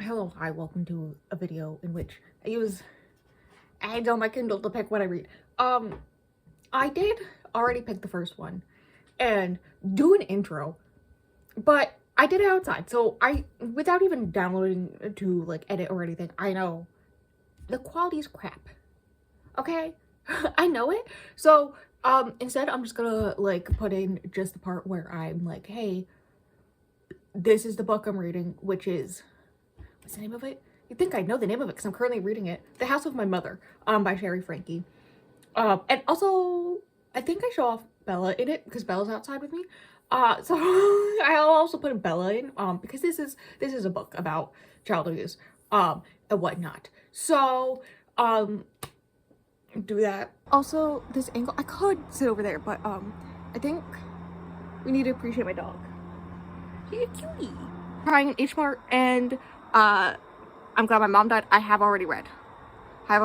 Hello, hi, welcome to a video in which I use ads on my Kindle to pick what I read. I did already pick the first one and do an intro, but I did it outside, so without even downloading to like edit or anything, I know the quality is crap. Okay? I know it. So, instead I'm just gonna like put in just the part where I'm like, hey, this is the book I'm reading, which is, what's the name of it? You'd think I know the name of it because I'm currently reading it. The House of My Mother, by Sherry Frankie. And also, I think I show off Bella in it because Bella's outside with me. So I'll also put Bella in, because this is a book about child abuse, and whatnot. So, do that. Also, this angle, I could sit over there, but, I think we need to appreciate my dog. She's a cutie. Trying an H Mart, and, I'm glad my mom died. I have already read. I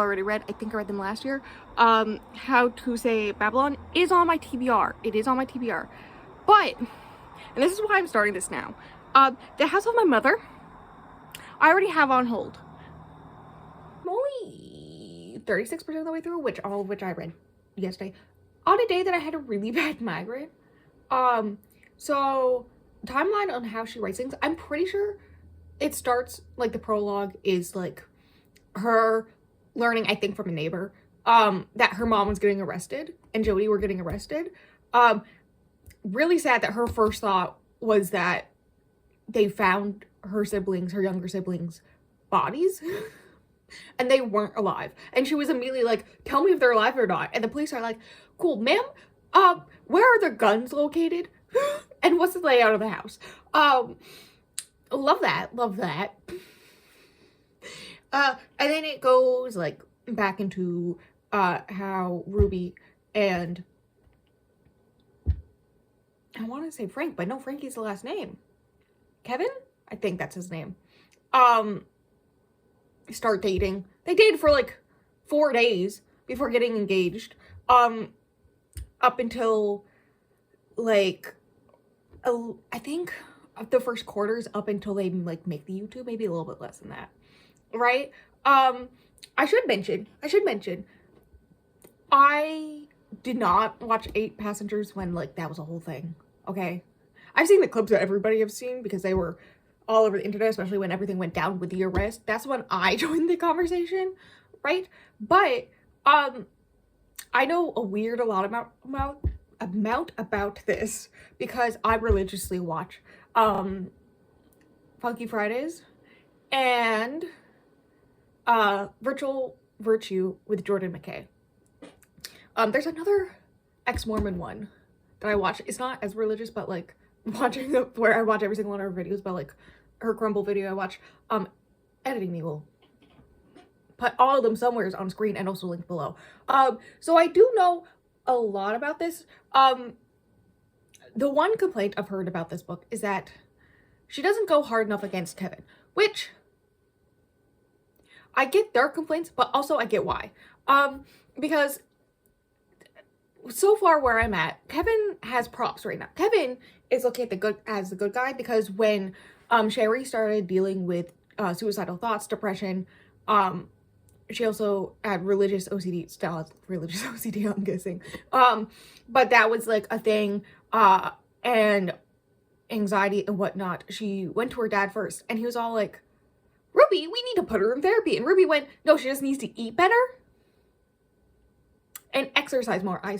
think I read them last year. How to Say Babylon is on my TBR. It is on my TBR. But, and this is why I'm starting this now. The House of My Mother, I already have on hold. I'm only 36% of the way through, all of which I read yesterday. On a day that I had a really bad migraine. So, timeline on how she writes things, I'm pretty sure it starts, like, the prologue is, like, her learning, I think, from a neighbor, that her mom was getting arrested and Jody were getting arrested. Really sad that her first thought was that they found her younger siblings' bodies, and they weren't alive. And she was immediately like, tell me if they're alive or not. And the police are like, cool, ma'am, where are their guns located? And what's the layout of the house? Love that. And then it goes like back into how Ruby and, I want to say Frank, but no, Frankie's the last name. Kevin? I think that's his name. Start dating. They dated for like 4 days before getting engaged. Up until like, I think the first quarters up until they like make the YouTube, maybe a little bit less than that, right? I should mention I did not watch 8 Passengers when like that was a whole thing. Okay, I've seen the clips that everybody have seen because they were all over the internet, especially when everything went down with the arrest. That's when I joined the conversation, right? But I know a weird amount about this because I religiously watch Funky Fridays and Virtual Virtue with Jordan McKay. There's another ex-Mormon one that I watch. It's not as religious, but like watching where I watch every single one of her videos, but like her crumble video I watch. Editing me will put all of them somewhere on screen and also link below. So I do know a lot about this. The one complaint I've heard about this book is that she doesn't go hard enough against Kevin, which I get their complaints, but also I get why. Because so far where I'm at, Kevin has props right now. Kevin is looking at the good guy because when Sherry started dealing with suicidal thoughts, depression, she also had religious OCD, I'm guessing. But that was like a thing, and anxiety and whatnot. She went to her dad first and he was all like, Ruby, we need to put her in therapy. And Ruby went, no, she just needs to eat better and exercise more. And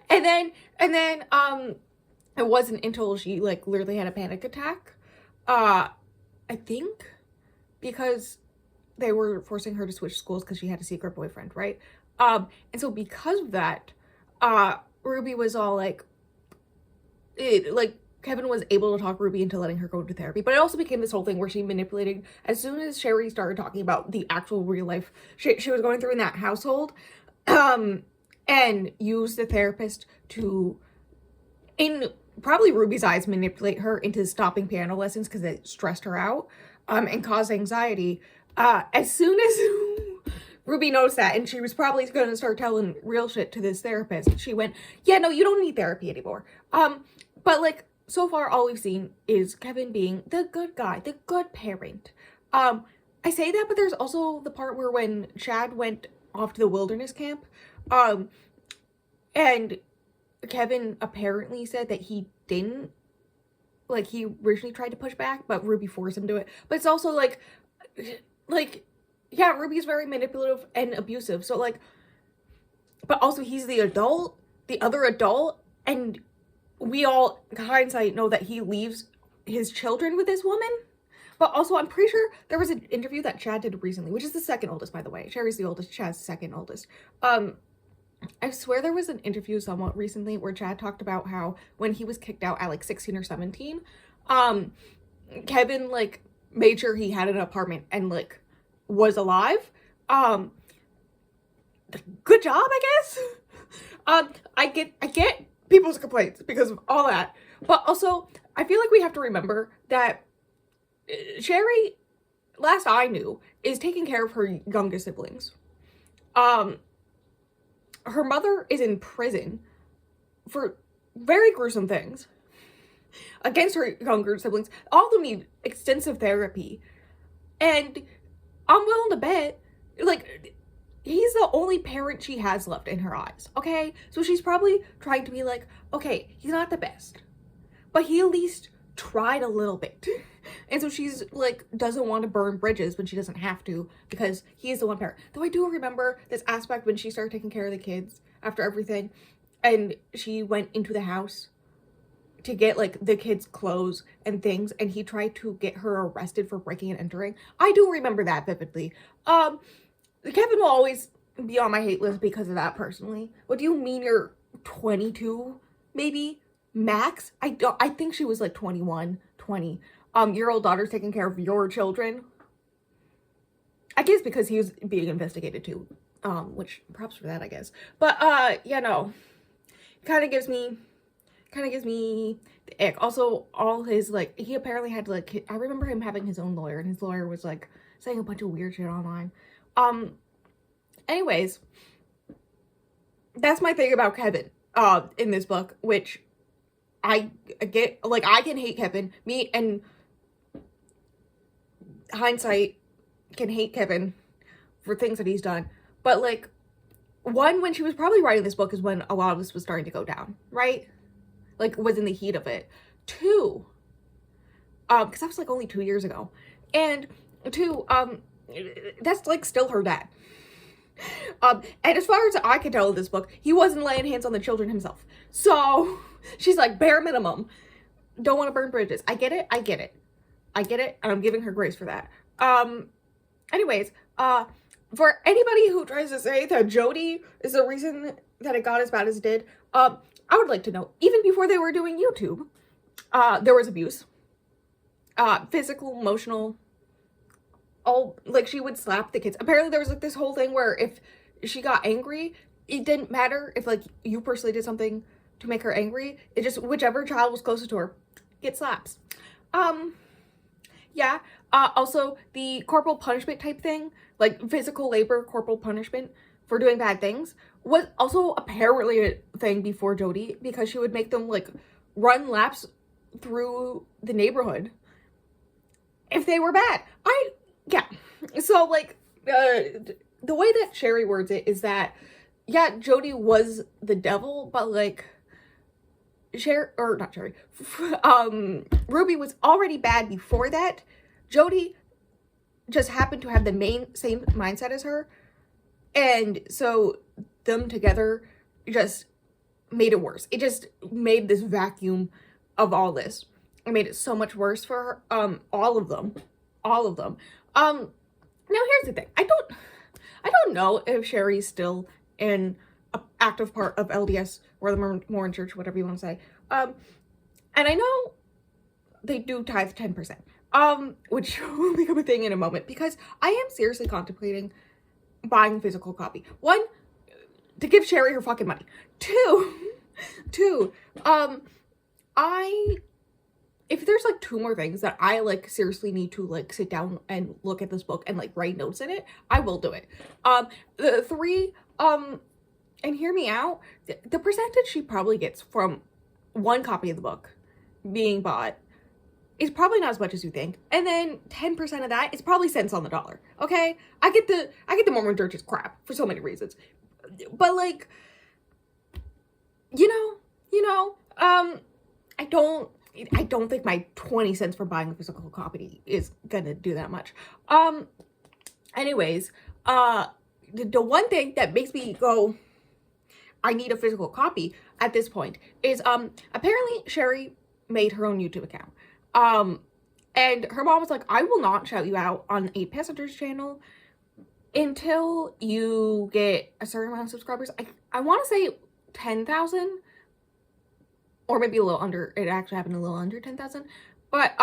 then it wasn't until she like literally had a panic attack, I think because they were forcing her to switch schools because she had a secret boyfriend, right? And so because of that, Ruby was all like, Kevin was able to talk Ruby into letting her go to therapy, but it also became this whole thing where she manipulated. As soon as Sherry started talking about the actual real life she was going through in that household, and used the therapist to, in probably Ruby's eyes, manipulate her into stopping piano lessons because it stressed her out, and caused anxiety. As soon as Ruby noticed that, and she was probably going to start telling real shit to this therapist, she went, yeah, no, you don't need therapy anymore. But like, so far all we've seen is Kevin being the good guy, the good parent. I say that, but there's also the part where when Chad went off to the wilderness camp, and Kevin apparently said that he didn't, like, he originally tried to push back, but Ruby forced him to it. But it's also like, yeah, Ruby's very manipulative and abusive, so, like, but also he's the adult, the other adult, and we all, hindsight, know that he leaves his children with this woman. But also, I'm pretty sure there was an interview that Chad did recently, which is the second oldest, by the way. Sherry's the oldest, Chad's the second oldest. I swear there was an interview somewhat recently where Chad talked about how when he was kicked out at like 16 or 17, Kevin like made sure he had an apartment and like was alive. Good job, I guess. I get people's complaints because of all that, but also I feel like we have to remember that Sherry, last I knew, is taking care of her youngest siblings. Her mother is in prison for very gruesome things against her younger siblings. All of them need extensive therapy. And I'm willing to bet, like, he's the only parent she has left in her eyes, okay? So she's probably trying to be like, okay, he's not the best, but he at least tried a little bit. And so she's like, doesn't want to burn bridges when she doesn't have to because he is the one parent. Though I do remember this aspect when she started taking care of the kids after everything and she went into the house to get like the kids' clothes and things, and he tried to get her arrested for breaking and entering. I do remember that vividly. Kevin will always be on my hate list because of that personally. What do you mean you're 22 maybe? Max? I think she was like 21, 20. Your old daughter's taking care of your children. I guess because he was being investigated too. Which props for that, I guess. But yeah, no. Kind of gives me the ick. Also, all his like, he apparently had like, I remember him having his own lawyer, and his lawyer was like saying a bunch of weird shit online. Anyways, that's my thing about Kevin in this book, which I get, like, I can hate Kevin. Me and hindsight can hate Kevin for things that he's done. But, like, one, when she was probably writing this book is when a lot of this was starting to go down, right? Like, was in the heat of it. Two, because that was, like, only 2 years ago. And two, that's, like, still her dad. And as far as I can tell in this book, he wasn't laying hands on the children himself. So she's like, bare minimum, don't want to burn bridges. I get it, and I'm giving her grace for that. Anyways, for anybody who tries to say that Jody is the reason that it got as bad as it did, I would like to know, even before they were doing YouTube, there was abuse. Physical, emotional, all, like, she would slap the kids. Apparently there was like this whole thing where if she got angry, it didn't matter if like you personally did something to make her angry. It just, whichever child was closest to her, get slaps. Yeah. Also the corporal punishment type thing, like physical labor, corporal punishment for doing bad things, was also apparently a thing before Jody, because she would make them like run laps through the neighborhood if they were bad. Yeah. So, like, the way that Sherry words it is that, yeah, Jody was the devil, but, like, Ruby was already bad before that. Jody just happened to have the same mindset as her, and so them together just made it worse. It just made this vacuum of all this. It made it so much worse for her. All of them. Now here's the thing. I don't know if Sherry's still an active part of LDS or the Mormon Church, whatever you want to say. And I know they do tithe 10%, which will become a thing in a moment, because I am seriously contemplating buying a physical copy. One, to give Sherry her fucking money. Two, if there's like 2 more things that I like seriously need to like sit down and look at this book and like write notes in it, I will do it. The 3, and hear me out, the percentage she probably gets from 1 copy of the book being bought is probably not as much as you think. And then 10% of that is probably cents on the dollar. Okay? I get the Mormon church's crap for so many reasons. But like, you know, I don't think my 20 cents for buying a physical copy is gonna do that much. Anyways, the one thing that makes me go, I need a physical copy at this point is, apparently Sherry made her own YouTube account. And her mom was like, I will not shout you out on 8 Passengers channel until you get a certain amount of subscribers. I want to say 10,000, or maybe a little under. It actually happened a little under 10,000, but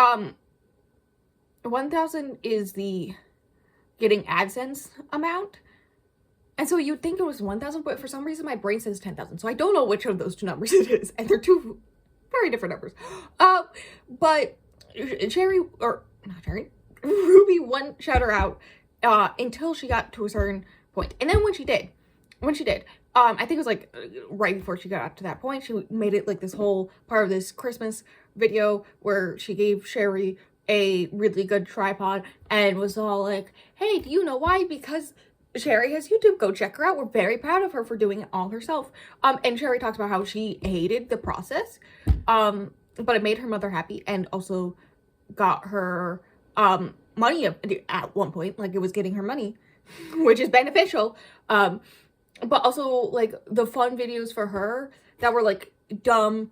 1,000 is the getting AdSense amount, and so you'd think it was 1,000, but for some reason my brain says 10,000, so I don't know which of those two numbers it is, and they're two very different numbers. But Ruby wouldn't shout her out until she got to a certain point. And then when she did, I think it was like right before she got to that point, she made it like this whole part of this Christmas video where she gave Sherry a really good tripod and was all like, hey, do you know why? Because Sherry has YouTube. Go check her out. We're very proud of her for doing it all herself. And Sherry talks about how she hated the process, but it made her mother happy and also got her money at one point. Like, it was getting her money, which is beneficial. But also, like, the fun videos for her that were, like, dumb,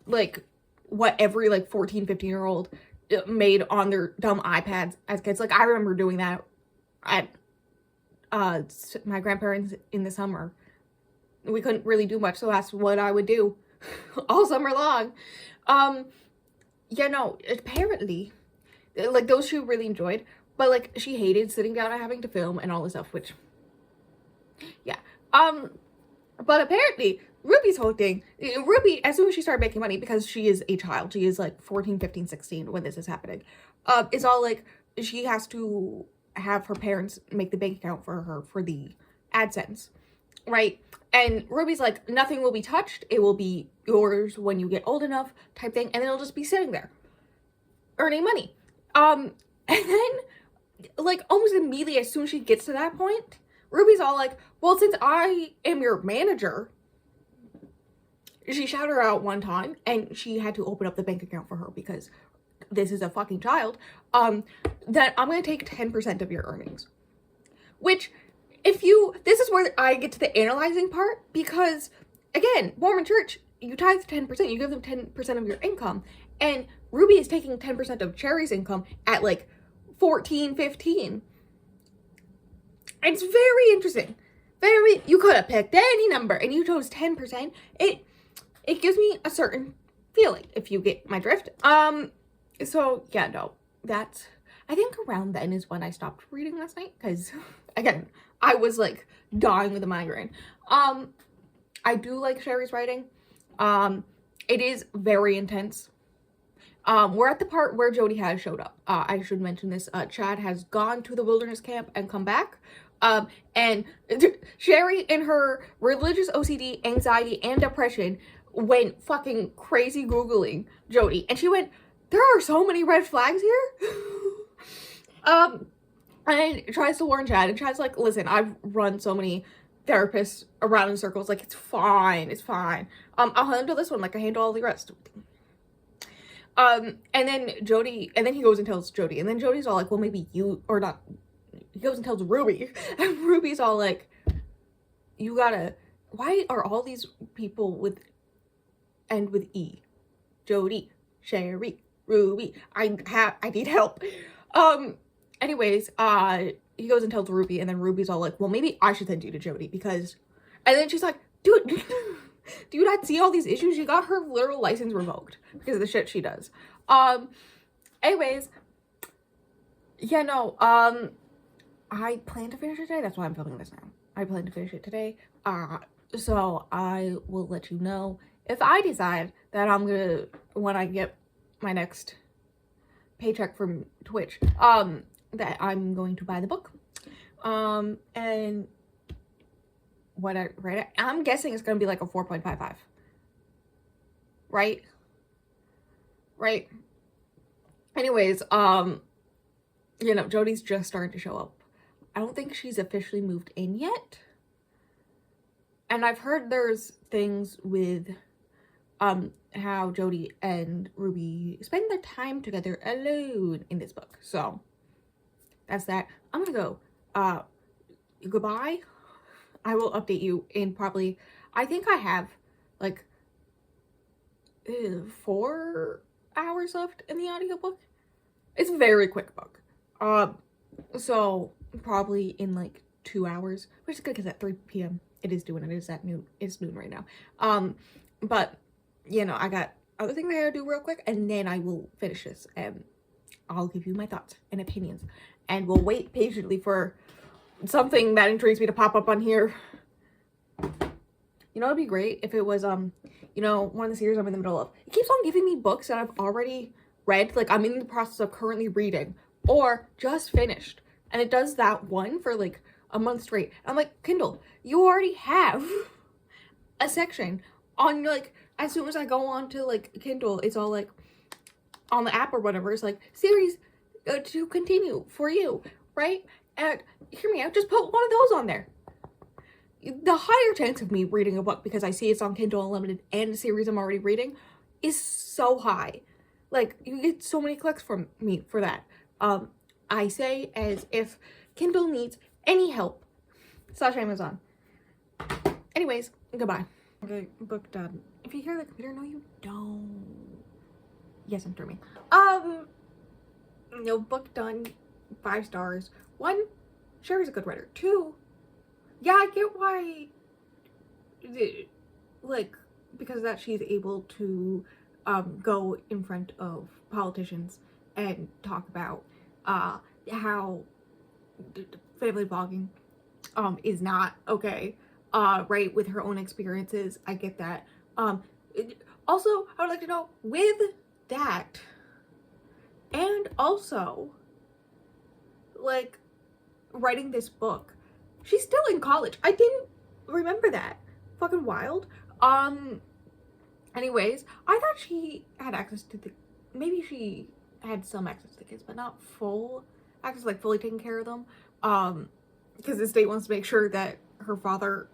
like, what every, like, 14, 15-year-old made on their dumb iPads as kids. Like, I remember doing that at my grandparents in the summer. We couldn't really do much, so that's what I would do all summer long. Yeah, no, apparently, like, those she really enjoyed, but, like, she hated sitting down and having to film and all this stuff, which, yeah. But apparently, Ruby's whole thing, Ruby, as soon as she started making money, because she is a child, she is, like, 14, 15, 16 when this is happening, is all, like, she has to have her parents make the bank account for her for the AdSense, right? And Ruby's like, nothing will be touched. It will be yours when you get old enough, type thing. And it'll just be sitting there, earning money. And then, like, almost immediately as soon as she gets to that point, Ruby's all like, well, since I am your manager, she shouted her out one time, and she had to open up the bank account for her because this is a fucking child, that I'm going to take 10% of your earnings. Which, this is where I get to the analyzing part, because, again, Mormon church, you tithe 10%, you give them 10% of your income, and Ruby is taking 10% of Cherry's income at, like, 14, 15. It's very interesting. You could have picked any number, and you chose 10%. It gives me a certain feeling, if you get my drift. So, yeah, no, I think around then is when I stopped reading last night, because, again, I was, like, dying with a migraine. I do like Sherry's writing. It is very intense. We're at the part where Jody has showed up. I should mention this. Chad has gone to the wilderness camp and come back. And Sherry, in her religious OCD, anxiety, and depression, went fucking crazy Googling Jody. And she went, there are so many red flags here. And tries to warn Chad, and Chad's like, listen, I've run so many therapists around in circles, like, it's fine, I'll handle this one like I handle all the rest. And then he goes and tells Jody, and then Jody's all like, well, maybe you, or not, he goes and tells Ruby, and Ruby's all like, why are all these people end with E? Jody, Sherry, Ruby, I need help. Anyways, he goes and tells Ruby, and then Ruby's all like, well, maybe I should send you to Jody, because, and then she's like, dude, do you not see all these issues? She got her literal license revoked because of the shit she does. Anyways, yeah, no, I plan to finish it today. That's why I'm filming this now. I plan to finish it today. So I will let you know if I decide that I'm gonna, when I get my next paycheck from Twitch, that I'm going to buy the book. And what I rate it, I'm guessing it's gonna be like a 4.55. Right? right? Anyways, you know, Jodie's just starting to show up. I don't think she's officially moved in yet. And I've heard there's things with how Jodie and Ruby spend their time together alone in this book. So that's that. I'm gonna go. Goodbye. I will update you in probably, I think I have like 4 hours left in the audiobook. It's a very quick book. So probably in like 2 hours, which is good because at 3 p.m. it is doing it. It's at noon. It's noon right now. But you know, I got other things I gotta do real quick, and then I will finish this and I'll give you my thoughts and opinions, and we'll wait patiently for something that intrigues me to pop up on here. You know, it'd be great if it was you know, one of the series I'm in the middle of. It keeps on giving me books that I've already read, like I'm in the process of currently reading or just finished, and it does that one for like a month straight. I'm like, Kindle, you already have a section on, like, as soon as I go on to like Kindle, it's all like on the app or whatever, it's like series to continue for you, right? And hear me out, just put one of those on there. The higher chance of me reading a book because I see it's on Kindle Unlimited and a series I'm already reading is so high. Like, you get so many clicks from me for that. I say as if Kindle needs any help. / Amazon. Anyways, goodbye. Okay, book done. If you hear the computer, no you don't. Yes, I'm dreaming. No, book done. 5 stars. 1, Sherry's a good writer. 2, yeah, I get why, like, because of that she's able to go in front of politicians and talk about how family blogging is not okay, right, with her own experiences. I get that. Also, I would like to know, with that, and also, like, writing this book, she's still in college. I didn't remember that. Fucking wild. Anyways, I thought she had access to the, maybe she had some access to the kids, but not full access, like fully taking care of them. Because the state wants to make sure that her father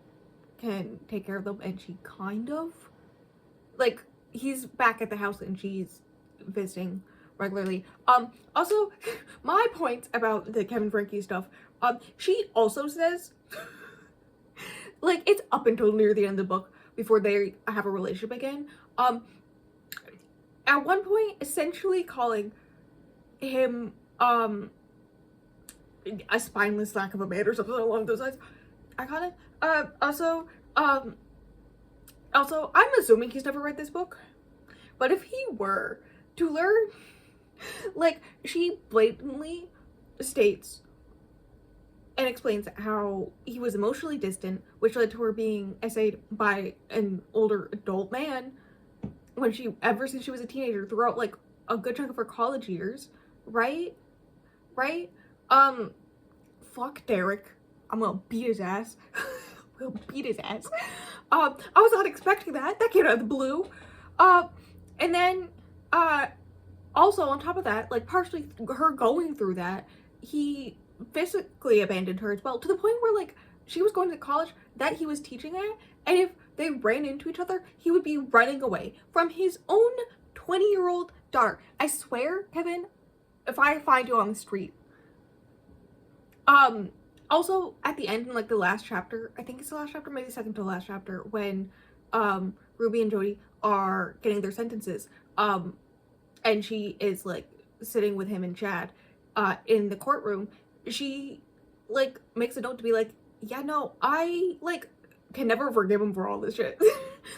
can take care of them, and she kind of, like, he's back at the house and she's visiting regularly. Also, my point about the Kevin Frankie stuff, she also says, like, it's up until near the end of the book before they have a relationship again. At one point, essentially calling him, a spineless lack of a man or something along those lines. I got it. Also, I'm assuming he's never read this book, but if he were to learn, like, she blatantly states and explains how he was emotionally distant, which led to her being essayed by an older adult man ever since she was a teenager, throughout like a good chunk of her college years, right? Fuck Derek. I'm gonna beat his ass. We'll beat his ass. I was not expecting that. That came out of the blue. And then, also on top of that, like, partially her going through that, he physically abandoned her as well, to the point where, like, she was going to college that he was teaching at, and if they ran into each other, he would be running away from his own 20-year-old daughter. I swear, Kevin, if I find you on the street. Also, at the end, in, like, the last chapter, I think it's the last chapter, maybe second to the last chapter, when, Ruby and Jodie are getting their sentences, and she is, like, sitting with him and Chad, in the courtroom, she, like, makes a note to be like, yeah, no, I, like, can never forgive him for all this shit.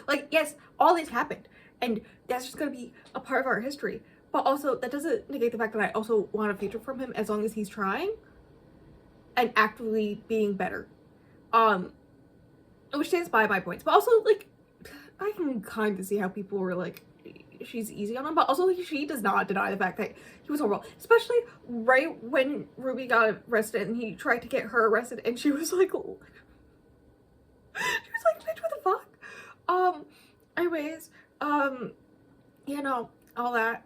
Like, yes, all this happened, and that's just gonna be a part of our history, but also, that doesn't negate the fact that I also want a future from him, as long as he's trying and actively being better. Which stands by my points, but also, like, I can kind of see how people were like, she's easy on him, but also, like, she does not deny the fact that he was horrible, especially right when Ruby got arrested and he tried to get her arrested, and she was like, bitch, what the fuck? Anyways, you know, all that.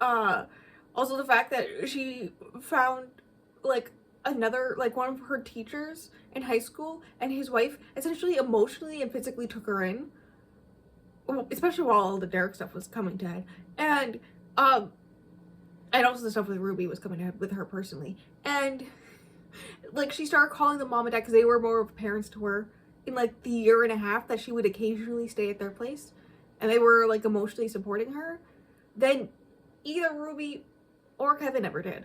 Also the fact that she found, like, another, like, one of her teachers in high school, and his wife essentially emotionally and physically took her in, especially while all the Derek stuff was coming to head, and also the stuff with Ruby was coming to head with her personally, and like she started calling them mom and dad because they were more of parents to her in like the year and a half that she would occasionally stay at their place, and they were like emotionally supporting her. Then either Ruby or Kevin ever did.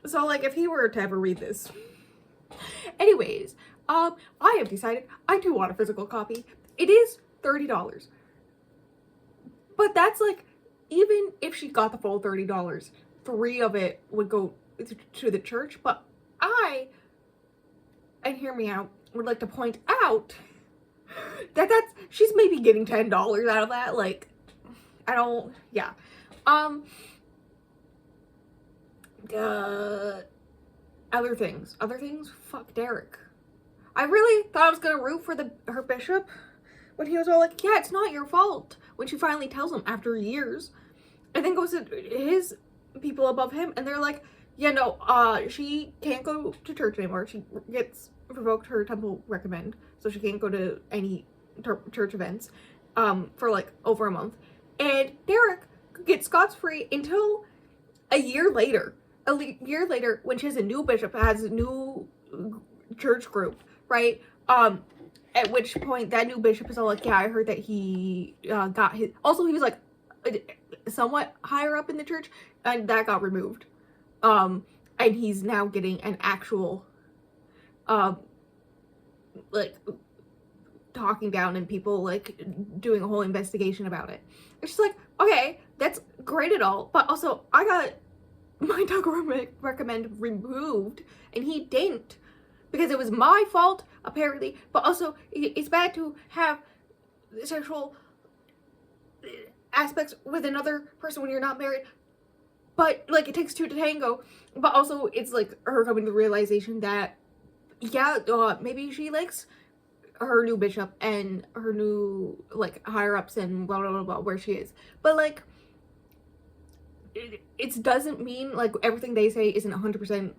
So like if he were to ever read this. Anyways, I have decided I do want a physical copy. It is $30. But that's like, even if she got the full $30, 3 of it would go to the church. But and hear me out, would like to point out that she's maybe getting $10 out of that. Like, I don't, yeah. Other things, fuck Derek. I really thought I was gonna root for her bishop when he was all like, yeah, it's not your fault, when she finally tells him after years, and then goes to his people above him, and they're like, yeah, no, she can't go to church anymore. She gets revoked her temple recommend, so she can't go to any church events for like over a month. And Derek gets scot-free until a year later. When she has a new bishop, has a new church group, right? At which point that new bishop is all like, yeah, I heard that he got his, also he was like somewhat higher up in the church, and that got removed. And he's now getting an actual like talking down and people like doing a whole investigation about it. It's just like, okay, that's great at all, but also I got my dog recommend removed and he didn't, because it was my fault apparently. But also it's bad to have sexual aspects with another person when you're not married, but like it takes 2 to tango. But also it's like her coming to the realization that yeah, maybe she likes her new bishop and her new like higher ups and blah blah blah, blah where she is, but like it doesn't mean like everything they say isn't 100%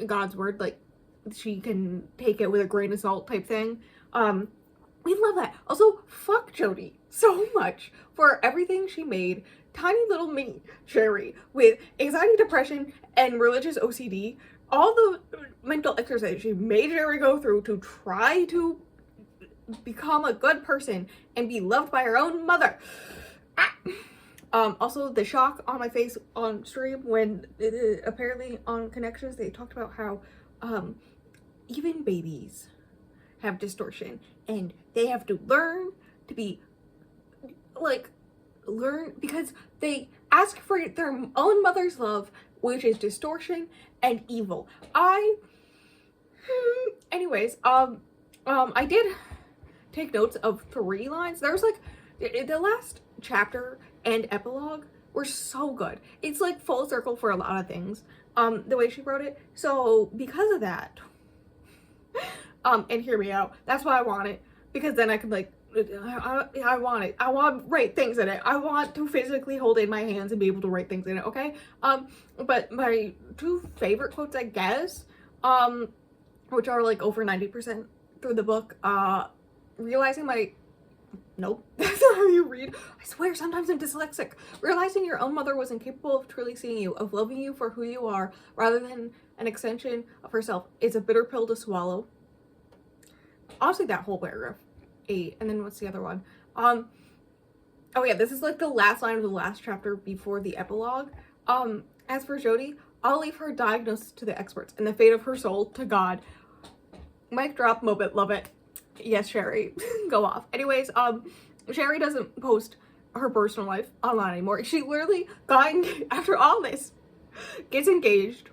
God's word. Like she can take it with a grain of salt type thing. We love that. Also, fuck Jody so much for everything she made tiny little mini Sherry with anxiety, depression, and religious OCD. All the mental exercise she made Sherry go through to try to become a good person and be loved by her own mother. Also the shock on my face on stream when apparently on Connections they talked about how even babies have distortion and they have to learn to be like because they ask for their own mother's love, which is distortion and evil. Anyways, I did take notes of 3 lines. There was like the last chapter and epilogue were so good. It's like full circle for a lot of things, the way she wrote it. So because of that, and hear me out, that's why I want it, because then I can like, I want it. I want to write things in it. I want to physically hold it in my hands and be able to write things in it, okay? But my 2 favorite quotes, I guess, which are like over 90% through the book, realizing my, nope, that's not how you read. I swear, sometimes I'm dyslexic. Realizing your own mother was incapable of truly seeing you, of loving you for who you are, rather than an extension of herself, is a bitter pill to swallow. Honestly, that whole paragraph. 8. And then what's the other one? Oh yeah, this is like the last line of the last chapter before the epilogue. As for Jody, I'll leave her diagnosis to the experts and the fate of her soul to God. Mic drop moment, love it. Yes, Sherry, go off. Anyways, Sherry doesn't post her personal life online anymore. She literally after all this, gets engaged.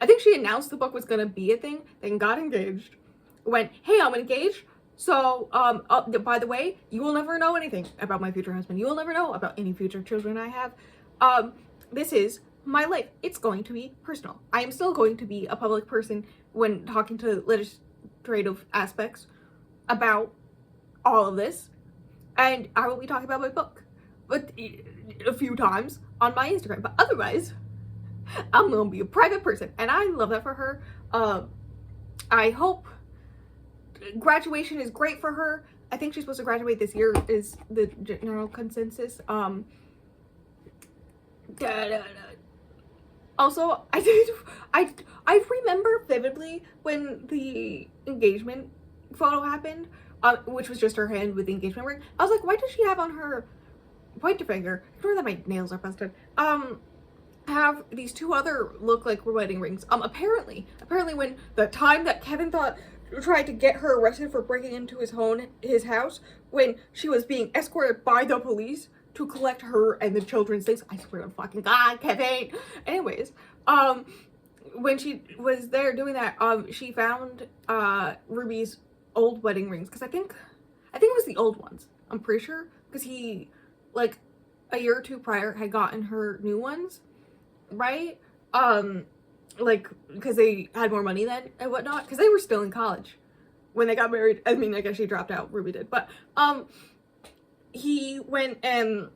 I think she announced the book was gonna be a thing, then got engaged. Went, hey, I'm engaged. So, by the way, you will never know anything about my future husband. You will never know about any future children I have. This is my life. It's going to be personal. I am still going to be a public person when talking to legislative aspects about all of this. And I will be talking about my book. But a few times on my Instagram, but otherwise, I'm gonna be a private person, and I love that for her. I hope graduation is great for her. I think she's supposed to graduate this year is the general consensus. Also, I remember vividly when the engagement photo happened, which was just her hand with the engagement ring. I was like, why does she have on her pointer finger? Ignore that my nails are busted. Have these two other look like wedding rings. Apparently when the time that Kevin tried to get her arrested for breaking into his house, when she was being escorted by the police to collect her and the children's things. I swear to fucking God, Kevin. Anyways, when she was there doing that, she found Ruby's old wedding rings, because I think it was the old ones. I'm pretty sure, because he, like, a year or two prior had gotten her new ones, right? Like, because they had more money then and whatnot, because they were still in college when they got married. I mean, I guess she dropped out, Ruby did, but he went and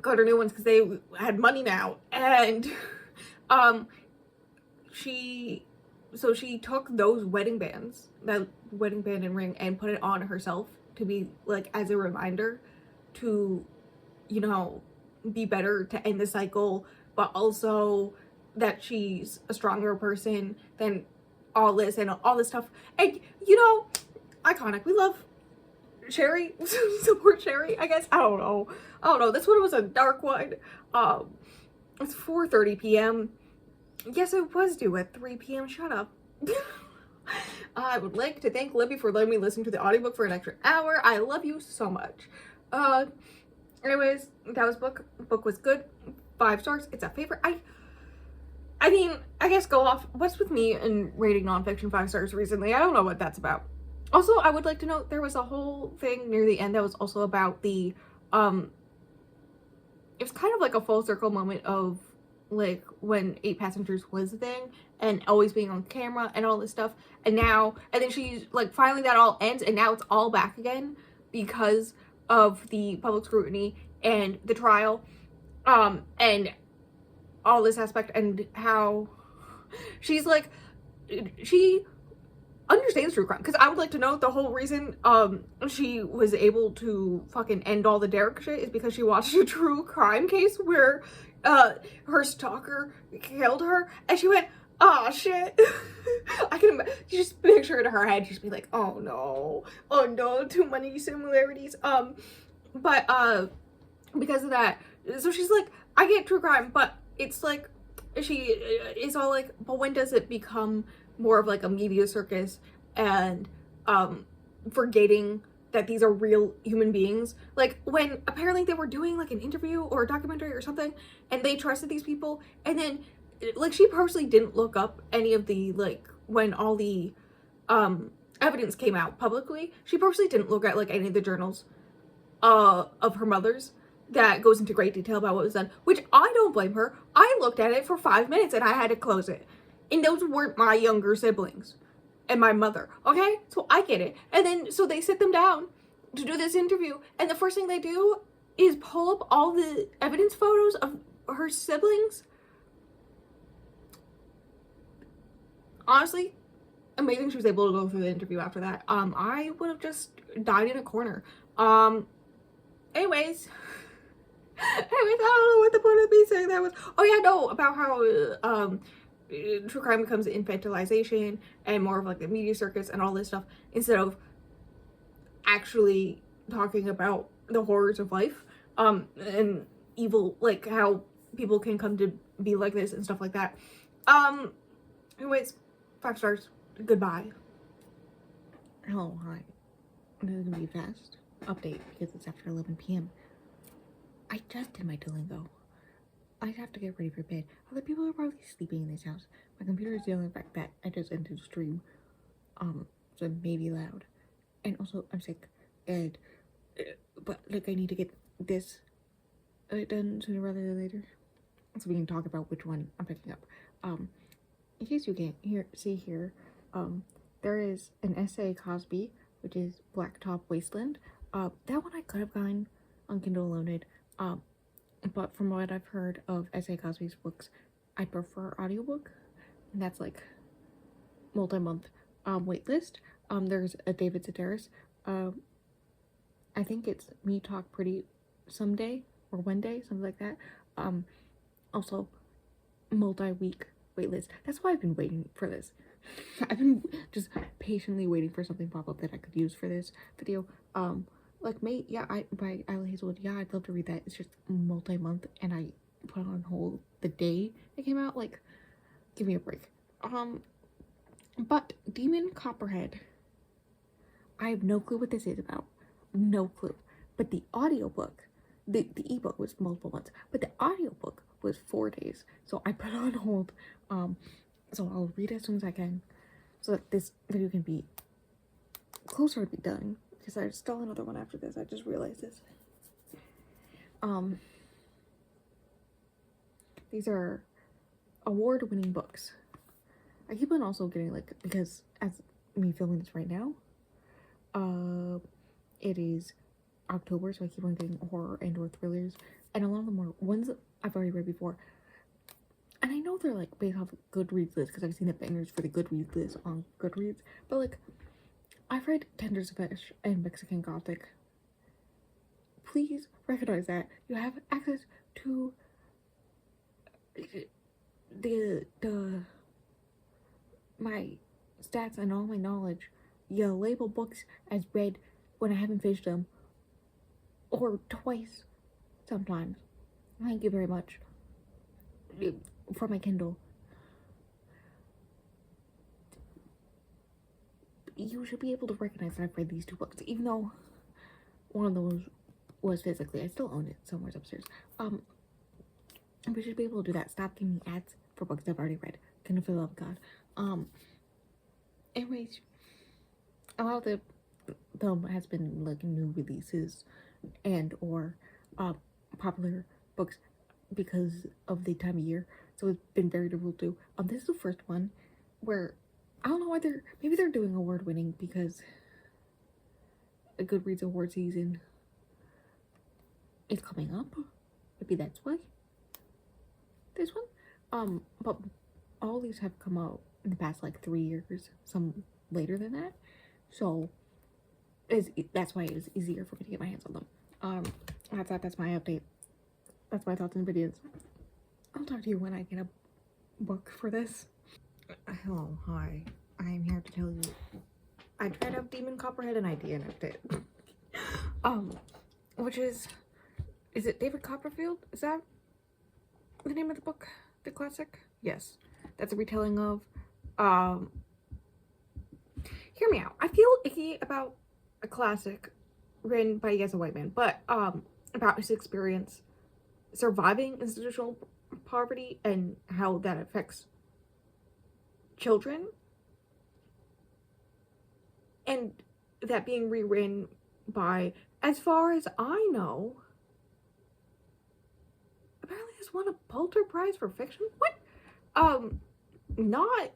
got her new ones because they had money now, and she took those wedding bands, that wedding band and ring, and put it on herself to be like as a reminder to, you know, be better, to end the cycle, but also that she's a stronger person than all this and all this stuff. And, you know, iconic. We love Sherry. Support Sherry, I guess. I don't know. This one was a dark one. It's 4:30 p.m. Yes, it was due at 3 p.m. Shut up. I would like to thank Libby for letting me listen to the audiobook for an extra hour. I love you so much. Anyways, that was book. Book was good. 5 stars. It's a favorite. I mean, I guess go off. What's with me and rating nonfiction 5 stars recently? I don't know what that's about. Also, I would like to note there was a whole thing near the end that was also about the, it was kind of like a full circle moment of, like, when 8 Passengers was the thing, and always being on camera and all this stuff, and then she's, like, finally that all ends, and now it's all back again because of the public scrutiny and the trial, and all this aspect, and how she's, like, she understands true crime, because I would like to know the whole reason she was able to fucking end all the Derek shit is because she watched a true crime case where her stalker killed her, and she went, oh shit. I can just picture it in her head, just be like, oh no, too many similarities. But because of that, so she's like, I get true crime, but it's like, she is all like, but when does it become more of like a media circus and forgetting that these are real human beings? Like, when apparently they were doing like an interview or a documentary or something, and they trusted these people, and then like she personally didn't look up any of the, like, when all the evidence came out publicly, she personally didn't look at like any of the journals of her mother's that goes into great detail about what was done, which I don't blame her. I looked at it for 5 minutes and I had to close it. And those weren't my younger siblings and my mother, okay? So I get it. And then, so they sit them down to do this interview, and the first thing they do is pull up all the evidence photos of her siblings. Honestly, amazing she was able to go through the interview after that. I would have just died in a corner. Anyways, I don't know what the point of me saying that was. Oh yeah, no, about how true crime becomes infantilization and more of like a media circus and all this stuff, instead of actually talking about the horrors of life, and evil, like how people can come to be like this and stuff like that. Anyways, 5 stars. Goodbye. Hello, hi. This is gonna be fast update because it's after 11 p.m. I just did my Duolingo. I'd have to get ready for bed. Other people are probably sleeping in this house. My computer is dealing with the fact that I just ended the stream. So it may be loud. And also, I'm sick. And, but, like, I need to get this done sooner rather than later, so we can talk about which one I'm picking up. In case you can't see here, there is an essay Cosby, which is Blacktop Wasteland. That one I could have gotten on Kindle Unloaded. but from what I've heard of S.A. Cosby's books, I prefer audiobook, and that's like multi-month waitlist. There's a David Sedaris. I think it's Me Talk Pretty Someday or One Day, something like that. Also multi-week waitlist. That's why I've been waiting for this. I've been just patiently waiting for something pop up that I could use for this video. Like May, yeah, by Isla Hazelwood, yeah, I'd love to read that. It's just multi-month, and I put it on hold the day it came out. Like, give me a break. But Demon Copperhead, I have no clue what this is about. No clue. But the audiobook, the ebook was multiple months, but the audiobook was 4 days. So I put it on hold. So I'll read it as soon as I can, so that this video can be closer to be done, because there's still another one after this. I just realized this. These are award-winning books. I keep on also getting, like, because as me filming this right now, it is October, so I keep on getting horror and or thrillers, and a lot of them are ones that I've already read before. And I know they're like based off of Goodreads list, because I've seen the bangers for the Goodreads list on Goodreads, but like, I've read Tenders of Fish and Mexican Gothic. Please recognize that you have access to the my stats and all my knowledge. You label books as read when I haven't finished them, or twice sometimes. Thank you very much for my Kindle. You should be able to recognize that I've read these two books, even though one of those was physically. I still own it somewhere upstairs. We should be able to do that. Stop giving me ads for books I've already read. Kind of, for the love of God. Anyways, a lot of them has been like new releases and or popular books because of the time of year, so it's been very difficult to. This is the first one where I don't know why maybe they're doing award winning because a Goodreads award season is coming up. Maybe that's why. This one, but all these have come out in the past like 3 years, some later than that, so that's why it was easier for me to get my hands on them. That's my update. That's my thoughts and videos. I'll talk to you when I get a book for this. Hello, hi. I am here to tell you I tried out Demon Copperhead and I DNF'd it. Which is it David Copperfield? Is that the name of the book? The classic? Yes. That's a retelling of, hear me out. I feel icky about a classic written by, yes, a white man, but, about his experience surviving institutional poverty and how that affects children, and that being rewritten by, as far as I know, apparently has won a Pulitzer Prize for fiction. What? Not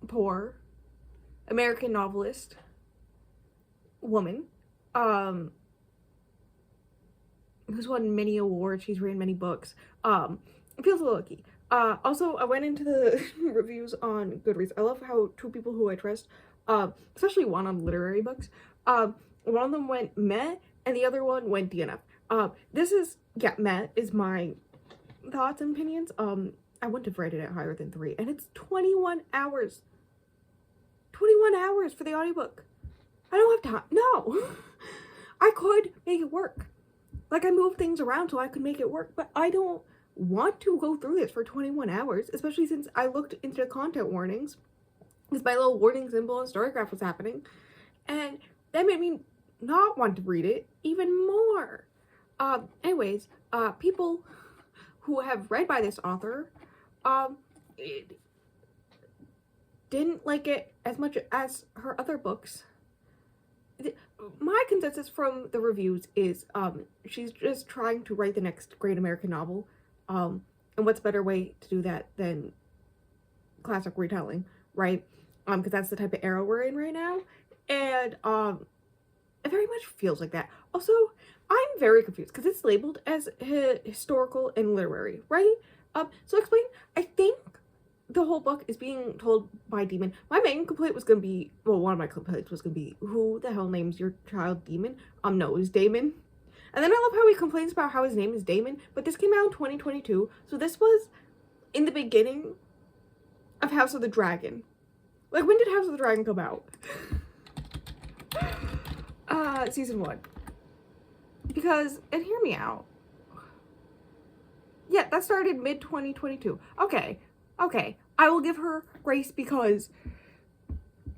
poor American novelist woman, who's won many awards. She's written many books. It feels a little icky. Also, I went into the reviews on Goodreads. I love how two people who I trust, especially one on literary books, one of them went meh, and the other one went DNF. This is, yeah, meh is my thoughts and opinions. I wouldn't have rated it higher than 3, and it's 21 hours. 21 hours for the audiobook. I don't have time. No. I could make it work. Like, I moved things around so I could make it work, but I don't want to go through this for 21 hours, especially since I looked into the content warnings, because my little warning symbol and story graph was happening, and that made me not want to read it even more. Anyways, people who have read by this author, didn't like it as much as her other books. My consensus from the reviews is, she's just trying to write the next great American novel, and what's a better way to do that than classic retelling, right? Because that's the type of era we're in right now, and, it very much feels like that. Also, I'm very confused because it's labeled as historical and literary, right? So explain. I think the whole book is being told by Demon. My main complaint was gonna be, well, one of my complaints was gonna be, who the hell names your child Demon? No, it was Damon. And then I love how he complains about how his name is Damon, but this came out in 2022, so this was in the beginning of House of the Dragon. Like, when did House of the Dragon come out? Season 1. Because, and hear me out. Yeah, that started mid-2022. Okay, I will give her grace because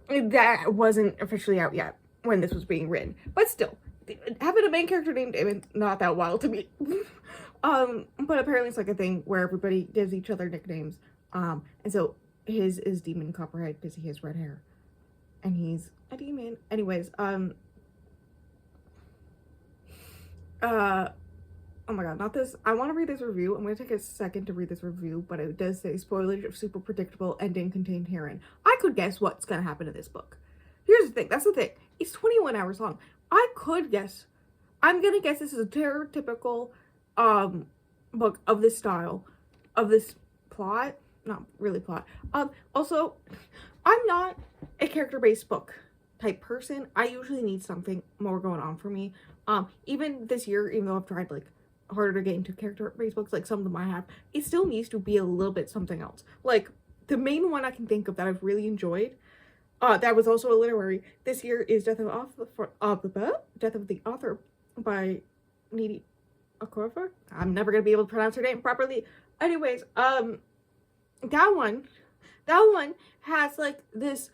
that wasn't officially out yet when this was being written. But still, having a main character named Damon, not that wild to me. But apparently it's like a thing where everybody gives each other nicknames. And so his is Demon Copperhead because he has red hair. And he's a demon. Anyways, oh my god, not this. I want to read this review. I'm going to take a second to read this review, but it does say spoilage of super predictable ending contained herein. I could guess what's going to happen in this book. Here's the thing. That's the thing. It's 21 hours long. I could guess. I'm going to guess this is a stereotypical book of this style, of this plot. Not really plot. Also, I'm not a character-based book type person. I usually need something more going on for me. Even this year, even though I've tried like harder to get into character-based books, like some of them I have, it still needs to be a little bit something else. Like, the main one I can think of that I've really enjoyed, that was also a literary, this year is Death of the Author by Needy Okorafor. I'm never gonna be able to pronounce her name properly. Anyways, that one has like this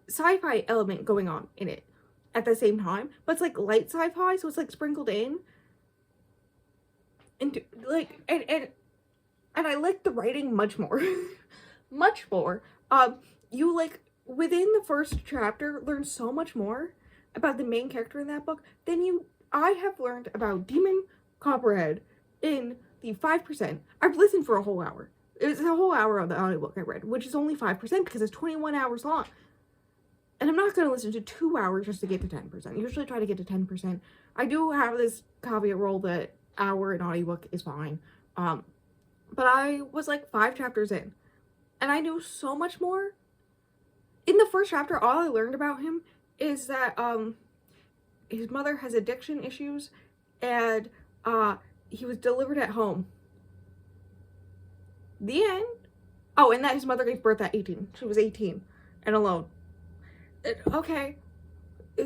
sci-fi element going on in it at the same time, but it's like light sci-fi, so it's like sprinkled in. And like, and I like the writing much more. Much more. You like, within the first chapter, learn so much more about the main character in that book than I have learned about Demon Copperhead in the 5%. I've listened for a whole hour. It was a whole hour of the audiobook I read, which is only 5% because it's 21 hours long. And I'm not going to listen to 2 hours just to get to 10%. I usually try to get to 10%. I do have this caveat rule that hour in audiobook is fine. But I was like 5 chapters in, and I knew so much more. In the first chapter, all I learned about him is that his mother has addiction issues, and he was delivered at home. The end. Oh, and that his mother gave birth at 18. She was 18 and alone. Okay,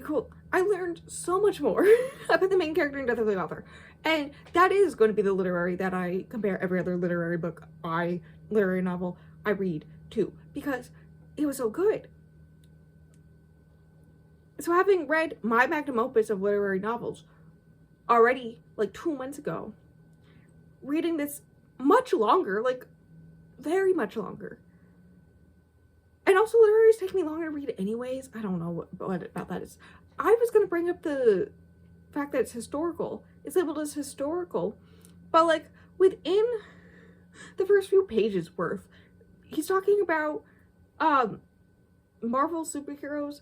cool. I learned so much more about the main character in Death of the Author. And that is going to be the literary that I compare every other literary novel I read to, because it was so good. So having read my magnum opus of literary novels already, like 2 months ago, reading this much longer, like very much longer. And also literaries take me longer to read anyways. I don't know what about that is. I was going to bring up the fact that it's historical. It's labeled as historical. But like within the first few pages worth, he's talking about Marvel superheroes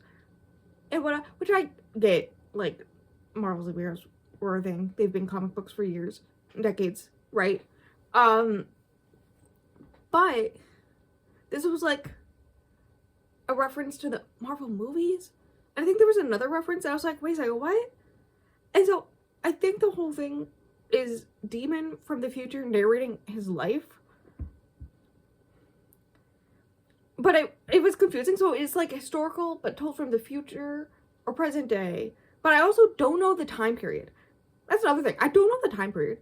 and which I get, like Marvel superheroes were a thing. They've been comic books for years, decades, right? But this was like a reference to the Marvel movies. And I think there was another reference. I was like, wait a second, what? And so I think the whole thing is Demon from the future narrating his life. But it was confusing. So it's like historical, but told from the future or present day. But I also don't know the time period. That's another thing. I don't know the time period.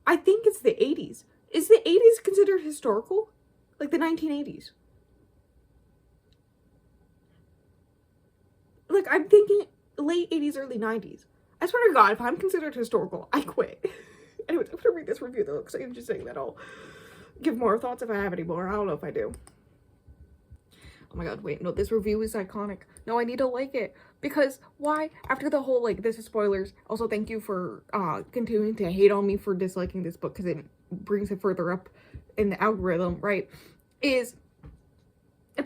I think it's the 80s. Is the 80s considered historical? Like the 1980s? Like, I'm thinking late 80s, early 90s. I swear to God, if I'm considered historical, I quit. Anyways, I'm gonna read this review though, because I'm just saying that I'll give more thoughts if I have any more. I don't know if I do. Oh my god, wait, no, this review is iconic. No, I need to like it. Because, why? After the whole, like, this is spoilers. Also, thank you for continuing to hate on me for disliking this book, because it brings it further up in the algorithm, right? Is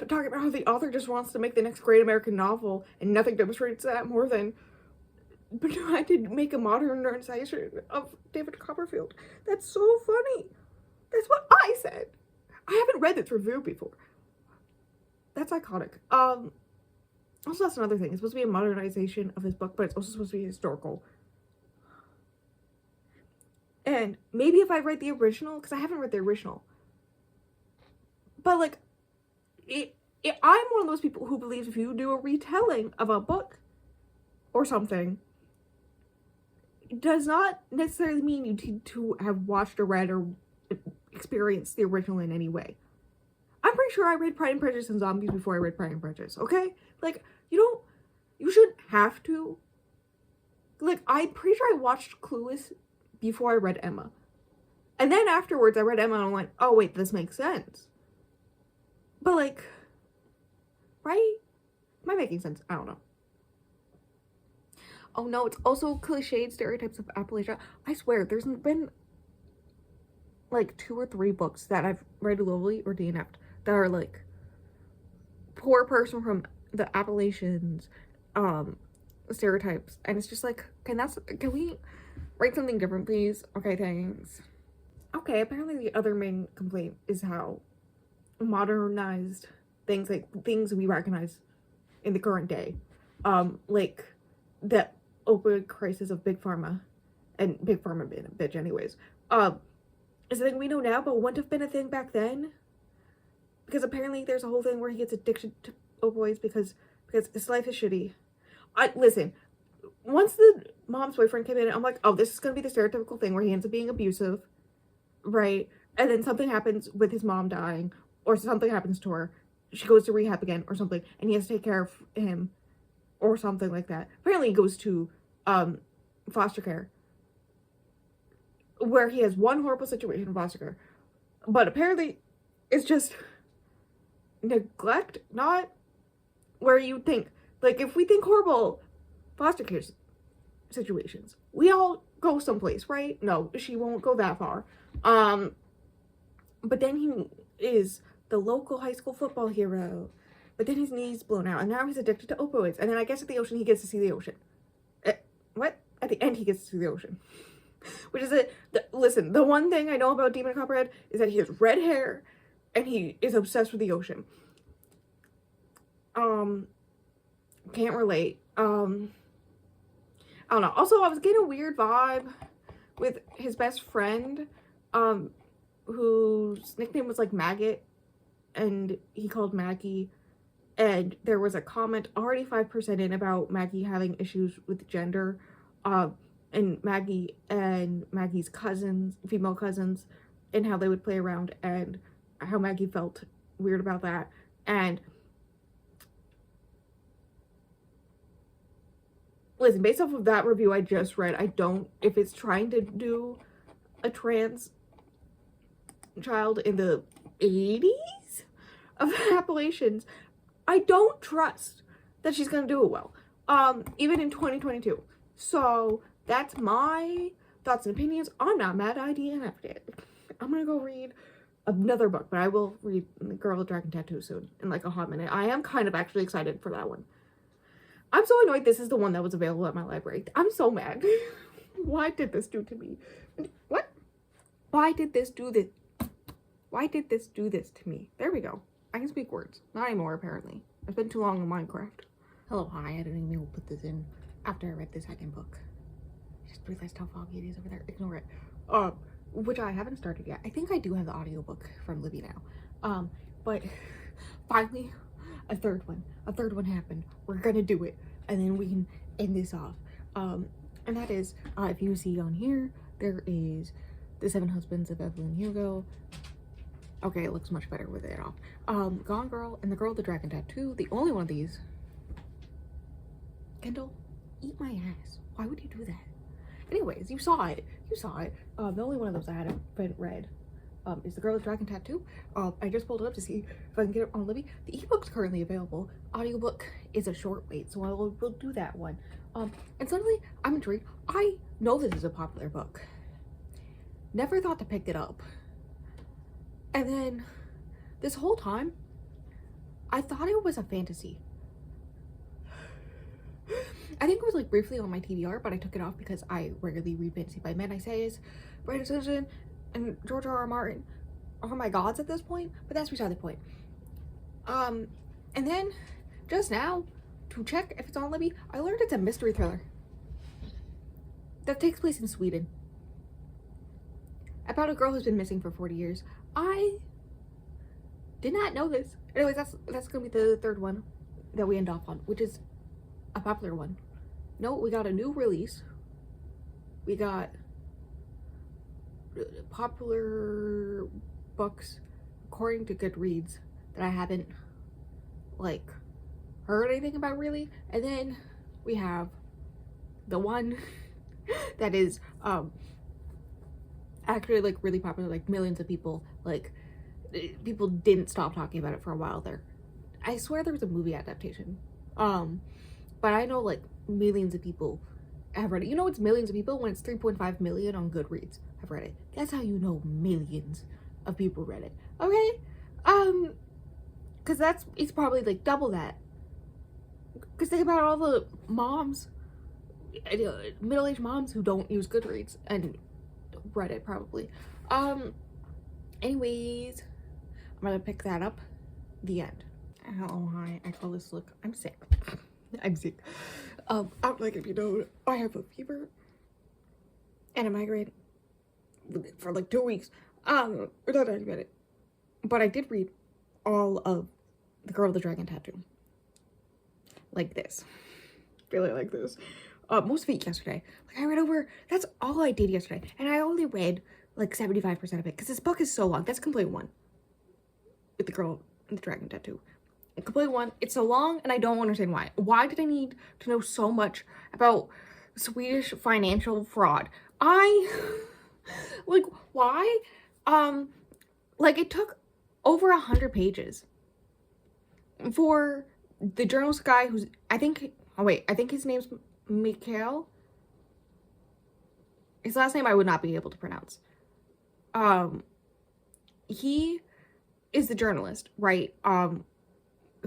talking about how the author just wants to make the next great American novel, and nothing demonstrates that more than tried to make a modernization of David Copperfield. That's so funny. That's what I said. I haven't read this review before. That's iconic. Also, that's another thing. It's supposed to be a modernization of his book, but it's also supposed to be historical. And maybe if I read the original, because I haven't read the original, but like, I'm one of those people who believes if you do a retelling of a book or something, it does not necessarily mean you need to have watched or read or experienced the original in any way. I'm pretty sure I read Pride and Prejudice and Zombies before I read Pride and Prejudice, okay? Like, you shouldn't have to. Like, I'm pretty sure I watched Clueless before I read Emma. And then afterwards I read Emma and I went, oh wait, this makes sense. But like, right? Am I making sense? I don't know. Oh no, it's also cliched stereotypes of Appalachia. I swear, there's been like 2 or 3 books that I've read globally or DNF'd that are like, poor person from the Appalachians, stereotypes. And it's just like, can we write something different, please? Okay, thanks. Okay, apparently the other main complaint is how modernized things, like things we recognize in the current day, like the opioid crisis of Big Pharma, and Big Pharma being a bitch anyways, is a thing we know now, but wouldn't have been a thing back then. Because apparently there's a whole thing where he gets addicted to opioids because his life is shitty. Listen, once the mom's boyfriend came in, I'm like, oh, this is gonna be the stereotypical thing where he ends up being abusive, right? And then something happens with his mom dying, or something happens to her. She goes to rehab again or something, and he has to take care of him, or something like that. Apparently he goes to foster care, where he has one horrible situation in foster care. But apparently it's just neglect, not where you think, like, if we think horrible foster care situations, we all go someplace, right? No, she won't go that far. But then he is the local high school football hero, but then his knee's blown out, and now he's addicted to opioids, and then I guess at the ocean he gets to see the ocean. What? At the end he gets to see the ocean. Which is listen, the one thing I know about Demon Copperhead is that he has red hair, and he is obsessed with the ocean. Can't relate. I don't know. Also, I was getting a weird vibe with his best friend, whose nickname was like Maggot, and he called Maggie, and there was a comment already 5% in about Maggie having issues with gender, and Maggie's cousins, female cousins, and how they would play around, and how Maggie felt weird about that. And listen, based off of that review I just read, if it's trying to do a trans child in the 80s of the Appalachians, I don't trust that she's gonna do it well, even in 2022. So that's my thoughts and opinions. I'm not mad I DNF'd it. I'm gonna go read another book, but I will read The Girl with Dragon Tattoo soon, in like a hot minute. I am kind of actually excited for that one. I'm so annoyed this is the one that was available at my library. I'm so mad. Why did this do to me? What? Why did this do this? Why did this do this to me? There we go. I can speak words. Not anymore, apparently. I've been too long in Minecraft. Hello, hi. I didn't even put this in after I read the second book. I just realized how foggy it is over there. Ignore it. Which I haven't started yet. I think I do have the audiobook from Libby now. But finally, a third one happened. We're gonna do it, and then we can end this off. And that is, if you see on here, there is The 7 Husbands of Evelyn Hugo. Okay, it looks much better with it off. Gone Girl and The Girl with the Dragon Tattoo. The only one of these. Kindle, eat my ass. Why would you do that? Anyways, you saw it. The only one of those I haven't read is The Girl with the Dragon Tattoo. I just pulled it up to see if I can get it on Libby. The ebook's currently available. Audiobook is a short wait, so I will do that one. And suddenly I'm intrigued. I know this is a popular book. Never thought to pick it up. And then this whole time, I thought it was a fantasy. I think it was like briefly on my TBR, but I took it off because I regularly read fantasy by men. I say is Brandon Sanderson and George R. R. Martin are my gods at this point, but that's beside the point. And then just now, to check if it's on Libby, I learned it's a mystery thriller that takes place in Sweden about a girl who's been missing for 40 years. I did not know this. Anyways, that's gonna be the third one that we end off on, which is a popular one. No, we got a new release. We got popular books according to Goodreads that I haven't like heard anything about really, and then we have the one that is actually like really popular, like millions of people, like people didn't stop talking about it for a while there. I swear there was a movie adaptation, but I know like millions of people have read it. You know it's millions of people when it's 3.5 million on Goodreads have read it. That's how you know millions of people read it. Okay, because it's probably like double that. Because think about all the moms, middle-aged moms who don't use Goodreads and read it probably. Anyways, I'm gonna pick that up. The end. Oh hi, I call this look. I'm sick. I'm sick. I'm like, if you know, I have a fever and a migraine for like 2 weeks. We're not talking about it. But I did read all of The Girl with the Dragon Tattoo. Like this. Really like this. Most of it yesterday. Like I read over, that's all I did yesterday. And I only read like 75% of it because this book is so long. That's complete one. With The Girl with the Dragon Tattoo. Complete one. It's so long and I don't understand why. Why did I need to know so much about Swedish financial fraud? Like, why? Like it took over 100 pages for the journalist guy who's, I think his name's Mikael. His last name I would not be able to pronounce. He is the journalist, right?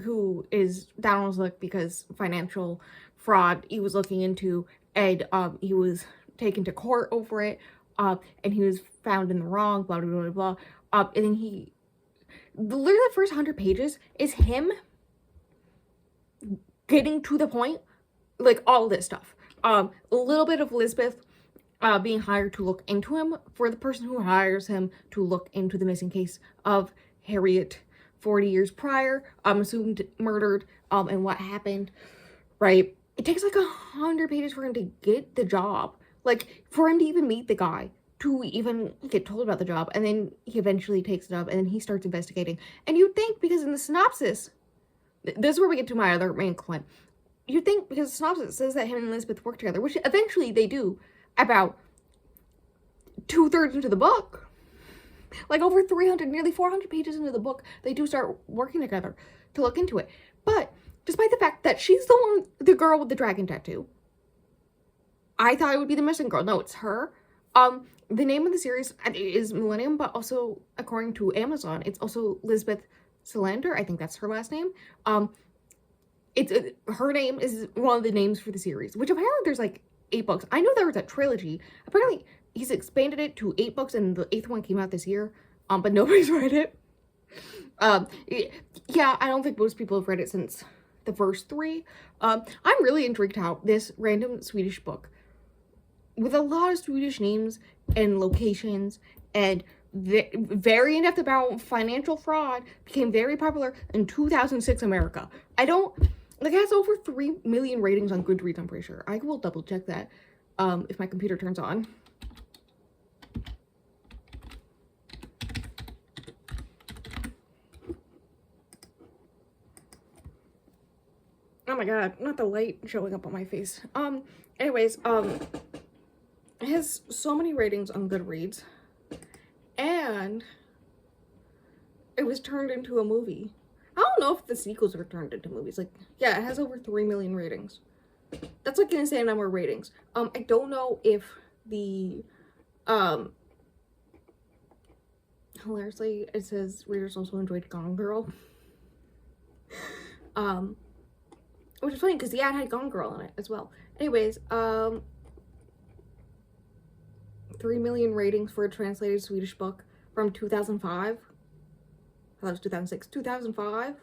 Who is down on his luck because financial fraud he was looking into, and he was taken to court over it, and he was found in the wrong, blah blah blah blah. And then literally the first 100 pages is him getting to the point, like all this stuff. A little bit of Elizabeth being hired to look into him for the person who hires him to look into the missing case of Harriet 40 years prior, assumed murdered, and what happened, right? It takes like 100 pages for him to get the job, like for him to even meet the guy, to even get told about the job, and then he eventually takes the job, and then he starts investigating. And you'd think, because in the synopsis, this is where we get to my other main complaint, you'd think because the synopsis says that him and Elizabeth work together, which eventually they do, about 2/3 into the book. Like over 300, nearly 400 pages into the book, they do start working together to look into it. But despite the fact that she's the girl with the dragon tattoo, I thought it would be the missing girl. No, it's her. The name of the series is Millennium, but also according to Amazon, it's also Lisbeth Salander. I think that's her last name. Her name is one of the names for the series, which apparently there's like 8 books. I know there was a trilogy. Apparently he's expanded it to 8 books, and the 8th one came out this year, but nobody's read it. Yeah, I don't think most people have read it since the first 3. I'm really intrigued how this random Swedish book, with a lot of Swedish names and locations, and very in-depth about financial fraud, became very popular in 2006 America. It has over 3 million ratings on Goodreads, I'm pretty sure. I will double check that, if my computer turns on. Oh my god, not the light showing up on my face. Anyways, it has so many ratings on Goodreads, and it was turned into a movie. I don't know if the sequels are turned into movies. Like, yeah, it has over 3 million ratings. That's like an insane number of ratings. I don't know if the, hilariously, it says readers also enjoyed Gone Girl. Which is funny because the ad had Gone Girl in it as well. Anyways, 3 million ratings for a translated Swedish book from 2005. That was 2006. 2005.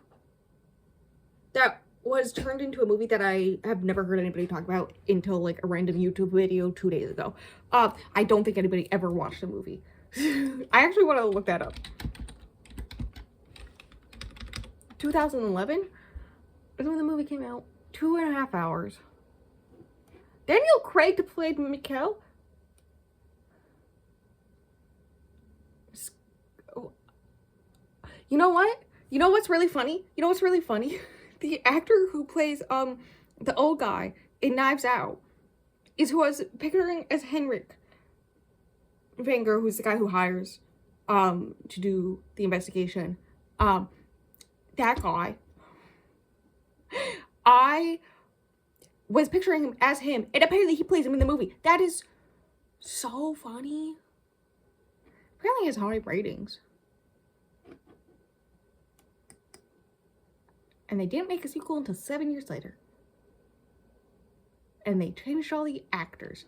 That was turned into a movie that I have never heard anybody talk about until like a random YouTube video 2 days ago. I don't think anybody ever watched the movie. I actually want to look that up. 2011 is when the movie came out. 2.5 hours. Daniel Craig played Mikkel. You know what? You know what's really funny? You know what's really funny? The actor who plays the old guy in Knives Out is who I was picturing as Henrik Vanger, who's the guy who hires to do the investigation. That guy. I was picturing him as him, and apparently he plays him in the movie. That is so funny. Apparently he has high ratings. And they didn't make a sequel until 7 years later. And they changed all the actors.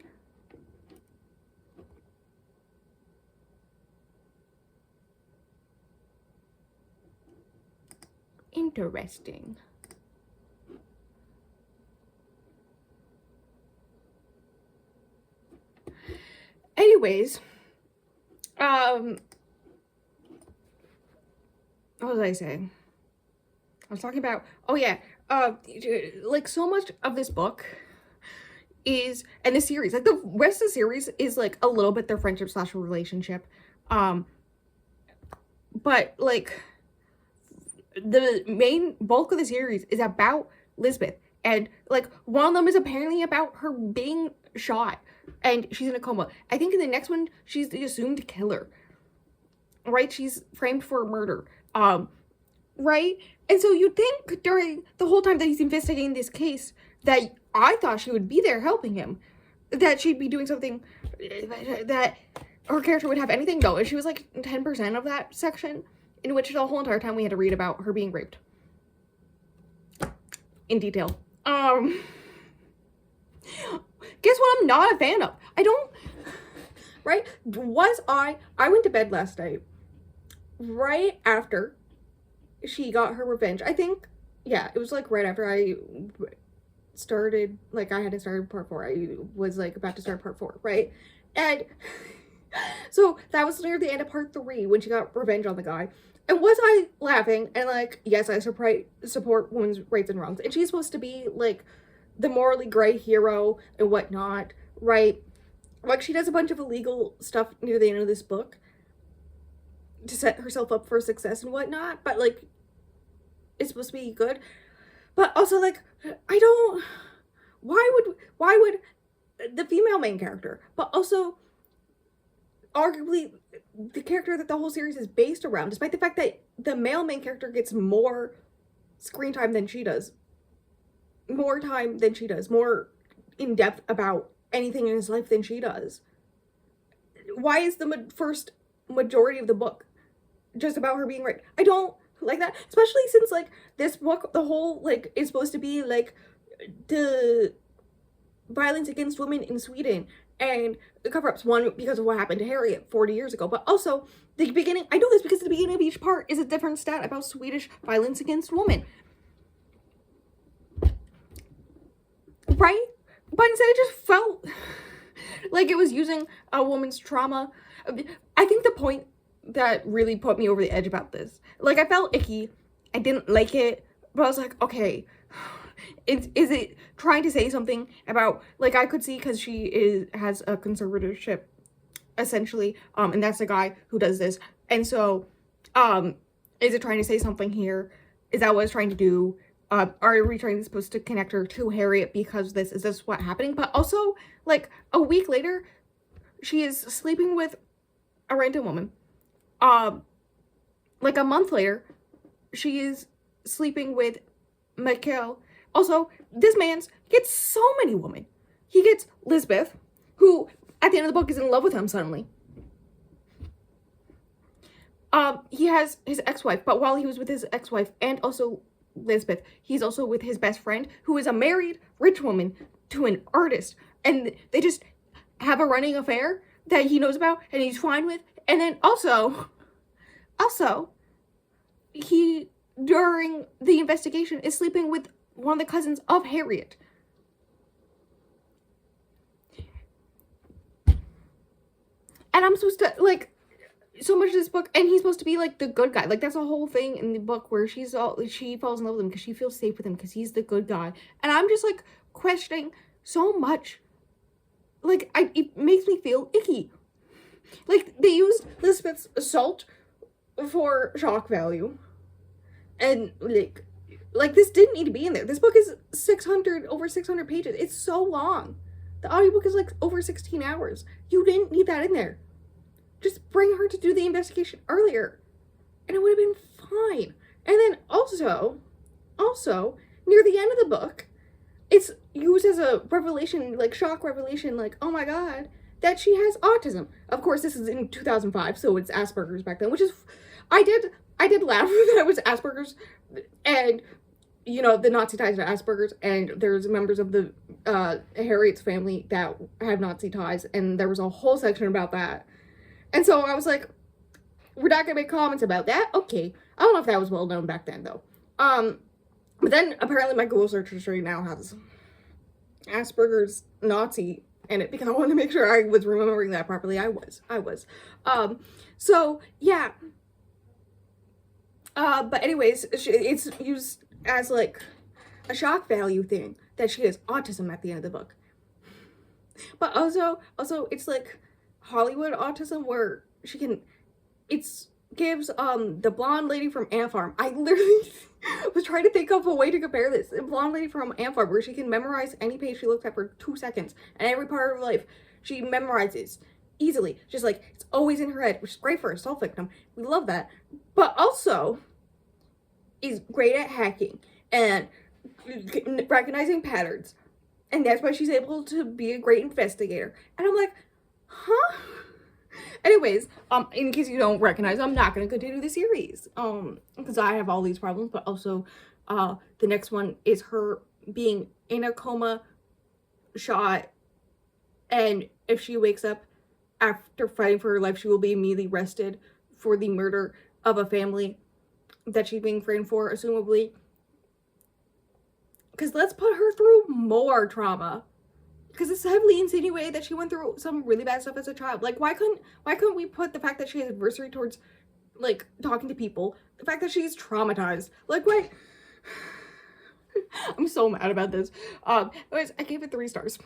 Interesting. Anyways, what was I saying? I was talking about, oh yeah, like so much of this book is, and the series, like the rest of the series is like a little bit their friendship / relationship. But like the main bulk of the series is about Lisbeth, and like one of them is apparently about her being shot and she's in a coma. I think in the next one she's the assumed killer, right? She's framed for murder, right? And so you'd think during the whole time that he's investigating this case that I thought she would be there helping him, that she'd be doing something, that her character would have anything. No, she was like 10% of that section, in which the whole entire time we had to read about her being raped in detail. Guess what I'm not a fan of? I don't, right? I went to bed last night right after she got her revenge. I think, yeah, it was like right after I started, like I had to start part 4. I was like about to start part 4, right? And so that was near the end of part 3 when she got revenge on the guy. And was I laughing? And like, yes, I support women's rights and wrongs. And she's supposed to be like the morally gray hero and whatnot, right? Like she does a bunch of illegal stuff near the end of this book to set herself up for success and whatnot, but like it's supposed to be good. But also like why would the female main character, but also arguably the character that the whole series is based around, despite the fact that the male main character gets more screen time than she does, more time than she does, more in depth about anything in his life than she does, why is the first majority of the book just about her being raped? I don't like that, especially since like this book, the whole like is supposed to be like the violence against women in Sweden and the cover-ups, one because of what happened to Harriet 40 years ago, but also the beginning, I know this because the beginning of each part is a different stat about Swedish violence against women, right? But instead it just felt like it was using a woman's trauma. I think the point that really put me over the edge about this, like I felt icky, I didn't like it, but I was like, okay, is it trying to say something about, like I could see, because she has a conservatorship essentially, and that's the guy who does this, and so is it trying to say something here? Is that what it's trying to do? Are we supposed to connect her to Harriet because is this what happening? But also, like, a week later, she is sleeping with a random woman. Like a month later, she is sleeping with Mikkel. Also, this man gets so many women. He gets Lisbeth, who at the end of the book is in love with him suddenly. He has his ex-wife, but while he was with his ex-wife and also Lisbeth, he's also with his best friend, who is a married rich woman to an artist, and they just have a running affair that he knows about and he's fine with. And then also, he, during the investigation, is sleeping with one of the cousins of Harriet. And I'm supposed to, like, so much of this book, and he's supposed to be, like, the good guy. Like, that's a whole thing in the book where she falls in love with him because she feels safe with him because he's the good guy. And I'm just, like, questioning so much. Like, it makes me feel icky. Like, they used Lisbeth's assault for shock value. And, like, this didn't need to be in there. This book is over 600 pages. It's so long. The audiobook is, like, over 16 hours. You didn't need that in there. Just bring her to do the investigation earlier, and it would have been fine. And then also, near the end of the book, it's used as a revelation, like, shock revelation, like, oh my god, that she has autism. Of course, this is in 2005, so it's Asperger's back then, which is, I did laugh that it was Asperger's, and, you know, the Nazi ties to Asperger's, and there's members of the, Harriet's family that have Nazi ties, and there was a whole section about that. And so I was like, we're not gonna make comments about that? Okay. I don't know if that was well known back then, though. But then apparently my Google search history now has Asperger's Nazi in it because I wanted to make sure I was remembering that properly. I was. So, yeah. But anyways, it's used as, like, a shock value thing that she has autism at the end of the book. But also, it's, like, Hollywood autism where she can, gives the blonde lady from Ant Farm. I literally was trying to think of a way to compare this. The blonde lady from Ant Farm, where she can memorize any page she looks at for 2 seconds, and every part of her life she memorizes easily. Just, like, it's always in her head, which is great for a assault victim. We love that. But also is great at hacking and recognizing patterns. And that's why she's able to be a great investigator. And I'm like, huh? Anyways, in case you don't recognize, I'm not going to continue the series, because I have all these problems, but also, the next one is her being in a coma, shot, and if she wakes up after fighting for her life, she will be immediately arrested for the murder of a family that she's being framed for, assumably. Because let's put her through more trauma. Because it's heavily insinuated that she went through some really bad stuff as a child. Like, why couldn't we put the fact that she has adversity towards, like, talking to people, the fact that she's traumatized, like, why? I'm so mad about this. Anyways, I gave it 3 stars.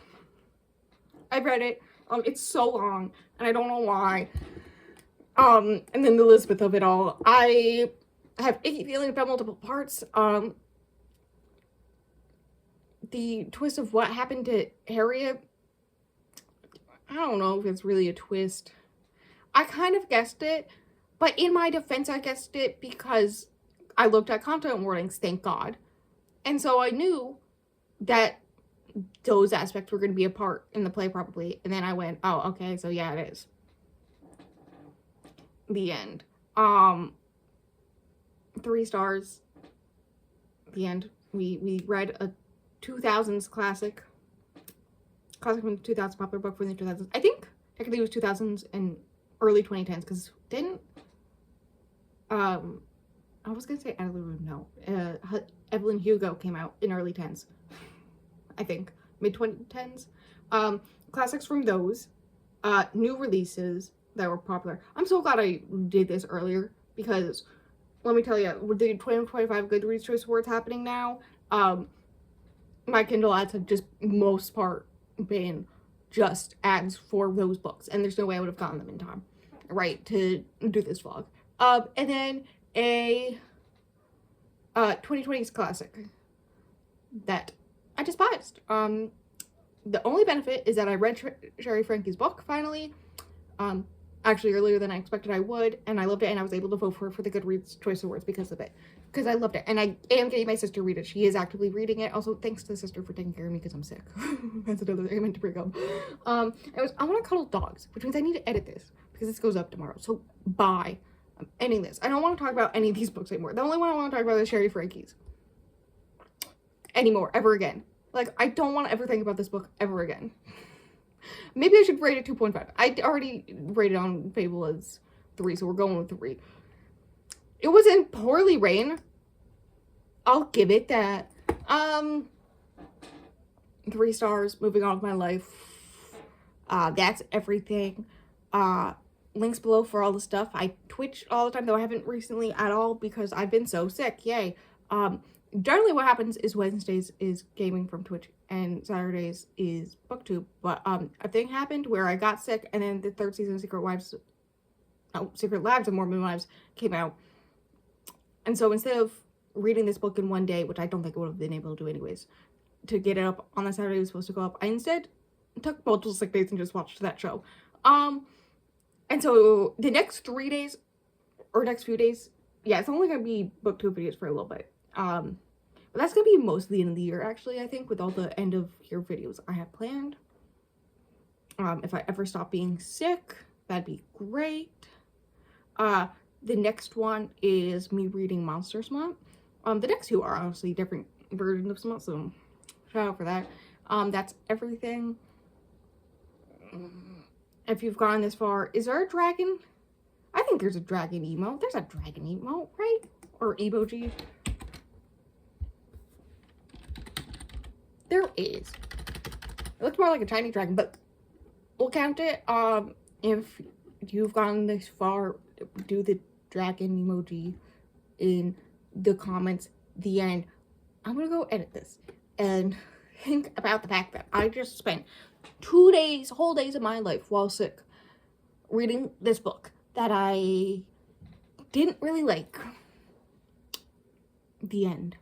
I read it. It's so long, and I don't know why. And then the Elizabeth of it all. I have icky feelings about multiple parts. The twist of what happened to Harriet, I don't know if it's really a twist. I kind of guessed it, but in my defense, I guessed it because I looked at content warnings, thank God. And so I knew that those aspects were going to be a part in the play probably. And then I went, oh, okay, so yeah, it is. The end. 3 stars. The end. We read a 2000s classic from the 2000s, popular book from the 2000s. I think technically it was 2000s and early 2010s, because didn't I was gonna say Evelyn Hugo came out in early 10s, I think mid 2010s. Classics from those, new releases that were popular. I'm so glad I did this earlier, because let me tell you, with the 2025 Goodreads Choice Awards happening now, my Kindle ads have just most part been just ads for those books, and there's no way I would have gotten them in time, right, to do this vlog. And then a 2020s classic that I despised. The only benefit is that I read Sherry Frankie's book finally, actually earlier than I expected I would, and I loved it, and I was able to vote for the Goodreads Choice Awards because of it. Because I loved it, and I am getting my sister to read it. She is actively reading it. Also, thanks to the sister for taking care of me because I'm sick. That's another thing I meant to bring up. I want to cuddle dogs, which means I need to edit this because this goes up tomorrow. So, bye. I'm ending this. I don't want to talk about any of these books anymore. The only one I want to talk about is Sherry Frankie's. Anymore, ever again. Like, I don't want to ever think about this book ever again. Maybe I should rate it 2.5. I already rated on Fable as 3, so we're going with 3. It wasn't poorly written. I'll give it that. 3 stars. Moving on with my life. That's everything. Links below for all the stuff. I Twitch all the time, though I haven't recently at all because I've been so sick. Yay. Generally what happens is Wednesdays is gaming from Twitch and Saturdays is booktube. But a thing happened where I got sick, and then the 3rd season of Secret Labs and Mormon Wives came out. And so instead of reading this book in one day, which I don't think I would have been able to do anyways, to get it up on the Saturday it was supposed to go up, I instead took multiple sick days and just watched that show. And so the next 3 days, or next few days, yeah, it's only gonna be booktube videos for a little bit. But that's gonna be most of the end of the year, actually, I think, with all the end of year videos I have planned. If I ever stop being sick, that'd be great. The next one is me reading Monster Month. The next 2 are honestly different versions of Smut, so shout out for that. That's everything. If you've gone this far, is there a dragon? I think there's a dragon emote. There's a dragon emote, right? Or emoji. There is. It looks more like a tiny dragon, but we'll count it. If you've gone this far, do the dragon emoji in the comments. The end. I'm gonna go edit this and think about the fact that I just spent 2 days, whole days of my life while sick, reading this book that I didn't really like. The end.